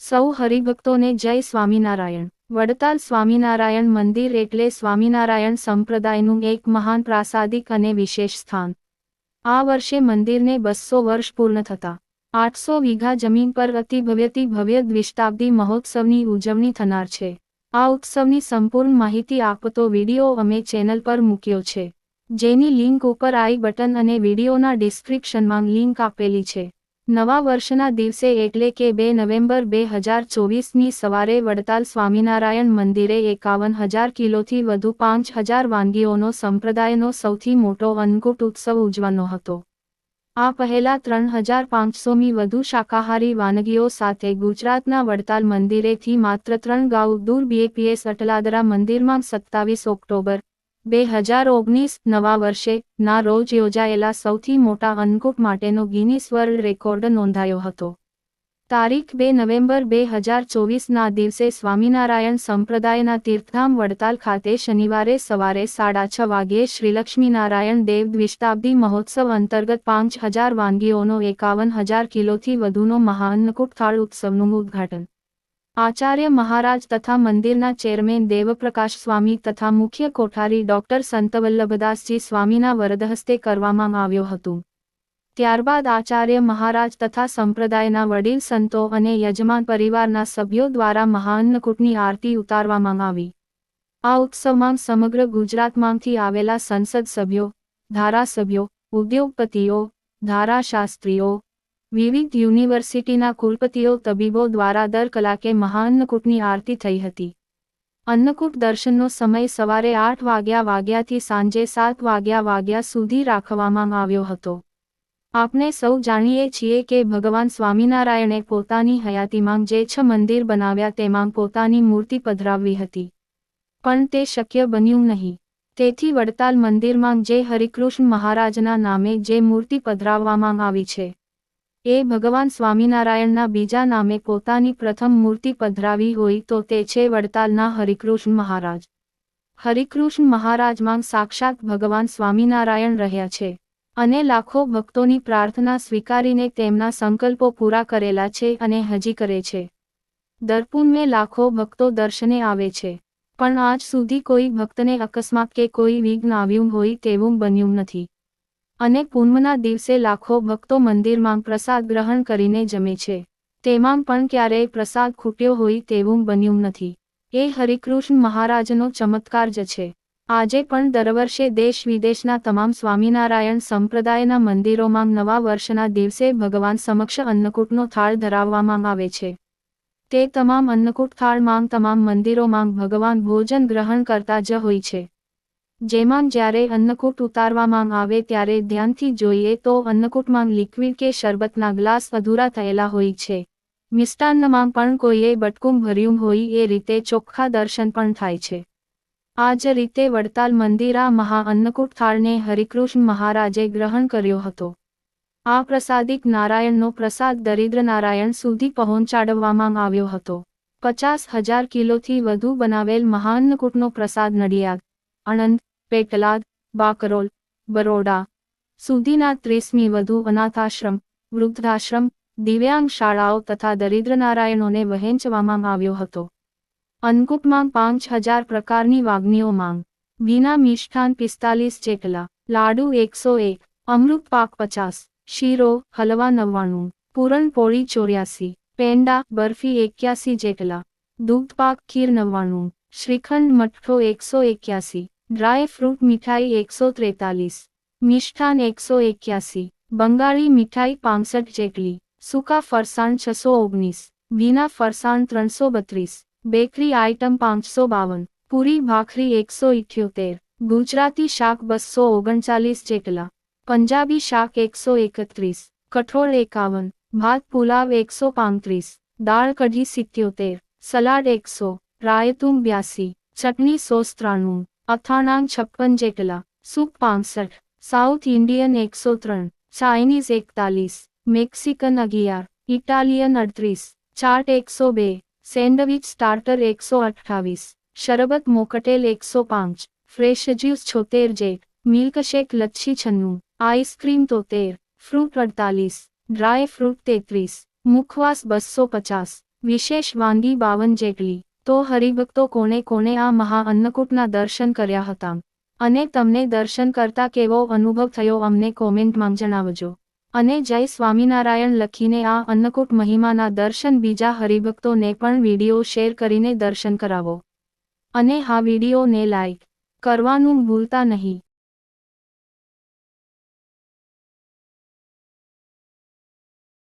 સૌ હરિભક્તોને જય સ્વામિનારાયણ। વડતાલ સ્વામિનારાયણ મંદિર એટલે સ્વામિનારાયણ સંપ્રદાયનું એક મહાન પ્રાસાદિક અને વિશેષ સ્થાન। આ વર્ષે મંદિરને 200 વર્ષ પૂર્ણ થતા 800 વીઘા જમીન પર અતિ ભવ્ય દ્વિશતાબ્દી મહોત્સવની ઉજવણી થનાર છે। આ ઉત્સવની સંપૂર્ણ માહિતી આપતો વિડીયો અમે ચેનલ પર મૂક્યો છે, જેની લિંક ઉપર આઈ બટન અને વિડીયોના ડિસ્ક્રિપ્શનમાં લિંક આપેલી છે। નવા વર્ષના દિવસે એટલે કે 2 નવેમ્બર 2024ની સવારે વડતાલ સ્વામિનારાયણ મંદિરે 51,000 કિલોથી વધુ 5,000 વાનગીઓનો સંપ્રદાયનો સૌથી મોટો અન્નકૂટ ઉત્સવ ઉજવવાનો હતો। આ પહેલા 3,500મી વધુ શાકાહારી વાનગીઓ સાથે ગુજરાતના વડતાલ મંદિરેથી માત્ર 3 ગાઉ દૂર બીએપીએસ અટલાદરા મંદિરમાં 27 ઓક્ટોબર 2019 નવા વર્ષે ના રોજ યોજાયેલા સૌથી મોટા અન્નકૂટ માટેનો ગિનીસ વર્લ્ડ રેકોર્ડ નોંધાયો હતો। તારીખ 2 નવેમ્બર 2024ના દિવસે સ્વામિનારાયણ સંપ્રદાયના તીર્થધામ વડતાલ ખાતે શનિવારે સવારે 6:30 વાગ્યે શ્રીલક્ષ્મીનારાયણ દેવ દ્વિશતાબ્દી મહોત્સવ અંતર્ગત 5,000 વાનગીઓનો 51,000 કિલોથી વધુનો મહાઅન્નકૂટ થાળ ઉત્સવનું ઉદ્ઘાટન આચાર્ય મહારાજ તથા મંદિરના ચેરમેન દેવપ્રકાશ સ્વામી તથા મુખ્ય કોઠારી ડોક્ટર સંતવલ્લભદાસજી સ્વામીના વરદહસ્તે કરવામાં આવ્યો હતું। ત્યારબાદ આચાર્ય મહારાજ તથા સંપ્રદાયના વડીલ સંતો અને યજમાન પરિવારના સભ્યો દ્વારા મહાઅન્નકૂટની આરતી ઉતારવામાં આવી। આ ઉત્સવમાં સમગ્ર ગુજરાતમાંથી આવેલા સંસદ સભ્યો, ધારાસભ્યો, ઉદ્યોગપતિઓ, ધારાશાસ્ત્રીઓ, વિવિધ યુનિવર્સિટીના કુલપતિઓ તબીબો દ્વારા દર કલાકે મહાઅન્નકૂટની આરતી થઈ હતી। અન્નકૂટ દર્શનનો સમય સવારે 8 વાગ્યાથી સાંજે 7 વાગ્યા સુધી રાખવામાં આવ્યો હતો। આપણે સૌ જાણીએ છીએ કે ભગવાન સ્વામિનારાયણે પોતાની હયાતીમાં જે 6 મંદિર બનાવ્યા તેમાં પોતાની મૂર્તિ પધરાવવી હતી, પણ તે શક્ય બન્યું નહીં। તેથી વડતાલ મંદિરમાં જે હરિકૃષ્ણ મહારાજના નામે જે મૂર્તિ પધરાવવામાં આવી છે, એ ભગવાન સ્વામિનારાયણના બીજા નામે પોતાની પ્રથમ મૂર્તિ પધરાવી હોય તો તે છે વડતાલના હરિકૃષ્ણ મહારાજ। હરિકૃષ્ણ મહારાજમાં સાક્ષાત ભગવાન સ્વામિનારાયણ રહ્યા છે અને લાખો ભક્તોની પ્રાર્થના સ્વીકારીને તેમના સંકલ્પો પૂરા કરેલા છે અને હજી કરે છે। દર પૂનમે લાખો ભક્તો દર્શને આવે છે, પણ આજ સુધી કોઈ ભક્તને અકસ્માત કે કોઈ વિઘ્ન આવ્યું હોય તેવું બન્યું નથી અને પૂનમના દિવસે લાખો ભક્તો મંદિરમાં પ્રસાદ ગ્રહણ કરીને જમે છે, તેમાં પણ ક્યારેય પ્રસાદ ખૂટ્યો હોય તેવું બન્યું નથી। એ હરિકૃષ્ણ મહારાજનો ચમત્કાર જ છે। આજે પણ દર વર્ષે દેશ વિદેશના તમામ સ્વામિનારાયણ સંપ્રદાયના મંદિરોમાં નવા વર્ષના દિવસે ભગવાન સમક્ષ અન્નકૂટનો થાળ ધરાવવામાં આવે છે। તે તમામ અન્નકૂટ થાળમાં તમામ મંદિરોમાં ભગવાન ભોજન ગ્રહણ કરતા જ હોય છે। જેમાં જ્યારે અન્નકૂટ ઉતારવામાં આવે ત્યારે ધ્યાનથી જોઈએ તો અન્નકૂટમાં લિક્વિડ કે શરબતના ગ્લાસ અધૂરા થયેલા હોય છે। મિષ્ટાન્નમાં પણ કોઈએ બટકું ભર્યું હોય એ રીતે ચોખ્ખા દર્શન પણ થાય છે। આ જ રીતે વડતાલ મંદિર આ મહા અન્નકૂટ થાળને હરિકૃષ્ણ મહારાજે ગ્રહણ કર્યો હતો। આ પ્રસાદિક નારાયણનો પ્રસાદ દરિદ્ર નારાયણ સુધી પહોંચાડવામાં આવ્યો હતો। 50,000 કિલોથી વધુ બનાવેલ મહાઅન્નકૂટનો પ્રસાદ નડિયાદ, આણંદ, પેટલાદ, બાકરોલ, બરોડા સુધીના 30મી વધુ અનાથાશ્રમ, વૃદ્ધાશ્રમ, દિવ્યાંગ શાળાઓ તથા દરિદ્ર નારાયણોને વહેંચવામાં આવ્યો હતો। અન્નકૂટમાં 5,000 પ્રકારની વાનગીઓ માંગ વિના મિષ્ઠાન 45 જેટલા, લાડુ 101, અમૃત પાક 50, શીરો, હલવા 99, પૂરણપોળી 84, પેંડા, બરફી 81 જેટલા, દૂધપાક ખીર 99, શ્રીખંડ મઠ્ઠો 181, ડ્રાય ફ્રૂટ મીઠાઈ 143, મિષ્ઠાન 181, બંગાળી મીઠાઈ 65 જેટલી, સૂકા ફરસાણ 619, ભીના ફરસાણ 332, બેકરી આઇટમ 552, પૂરી ભાખરી 178, ગુજરાતી શાક 239 જેટલા, પંજાબી શાક 131, કઠોળ 51, ભાત પુલાવ 135, દાળ કઢી 77, સલાડ 100, રાયતું 82, ચટણી સોસ 93, અથાણાં 56 જેટલા, soup 65, South Indian 103, Chinese 41, Mexican 11, Italian 38, ચાટ 102, સેન્ડવિચ સ્ટાર્ટર 128, શરબત મોકટેલ 105, ફ્રેશ જ્યુસ 76 જેટ, મિલ્કશેક લચ્છી 96, આઈસ્ક્રીમ 73, ફ્રૂટ 48, ડ્રાય ફ્રૂટ 33, મુખવાસ 250, વિશેષ વાનગી 52 જેટલી. તો હરિભક્તો કોણે કોણે આ મહા અન્નકૂટના દર્શન કર્યા હતા અને તમને દર્શન કરતા કેવો અનુભવ થયો અમને કોમેન્ટમાં જણાવજો. અને જય સ્વામિનારાયણ લખીને આ અન્નકૂટ મહિમાના દર્શન બીજા હરિભક્તોને પણ વિડીયો શેર કરીને દર્શન કરાવો. અને હા વિડીયોને લાઈક કરવાનું ભૂલતા નહીં.